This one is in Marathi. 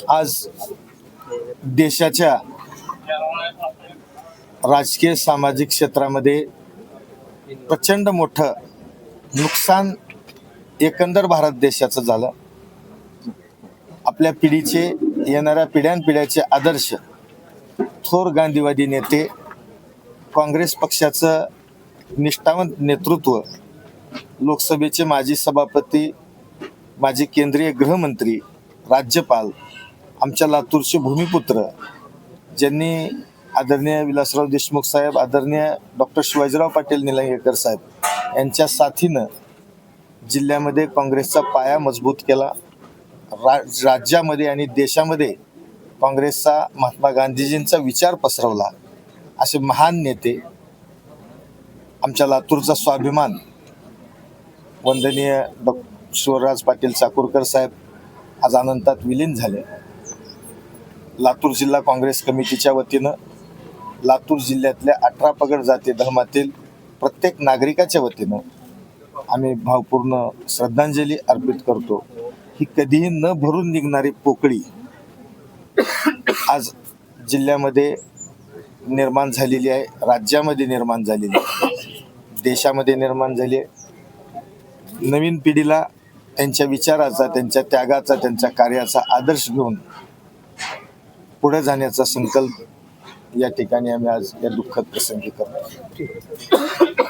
आज देशाच्या राजकीय सामाजिक क्षेत्रामध्ये प्रचंड मोठं नुकसान एकंदर भारत देशाचं झालं. आपल्या पिढीचे, येणाऱ्या पिढ्यानपिढ्याचे आदर्श थोर गांधीवादी नेते, काँग्रेस पक्षाचं निष्ठावंत नेतृत्व, लोकसभेचे माजी सभापती, माजी केंद्रीय गृहमंत्री, राज्यपाल, आमच्या लातूरचे भूमिपुत्र, ज्यांनी आदरणीय विलासराव देशमुख साहेब, आदरणीय डॉक्टर शिवाजीराव पाटील निलंगेकर साहेब यांच्या साथीनं जिल्ह्यामध्ये काँग्रेसचा पाया मजबूत केला. राज्यामध्ये आणि देशामध्ये काँग्रेसचा, महात्मा गांधीजींचा विचार पसरवला. असे महान नेते, आमच्या लातूरचा स्वाभिमान वंदनीय डॉक्टर शिवराज पाटील चाकूरकर साहेब आज अनंतात विलीन झाले. लातूर जिल्हा काँग्रेस कमिटीच्या वतीनं लातूर जिल्ह्यातल्या 18 पगड जाती धर्मातील प्रत्येक नागरिकाच्या वतीनं आम्ही भावपूर्ण श्रद्धांजली अर्पित करतो. ही कधीही न भरून निघणारी पोकळी आज जिल्ह्यामध्ये निर्माण झालेली आहे, राज्यामध्ये निर्माण झालेली आहे, देशामध्ये निर्माण झाली आहे. नवीन पिढीला त्यांच्या विचाराचा, त्यांच्या त्यागाचा, त्यांच्या कार्याचा आदर्श घेऊन पुढे जाण्याचा संकल्प या ठिकाणी आम्ही आज या दुःखद प्रसंगी करतो.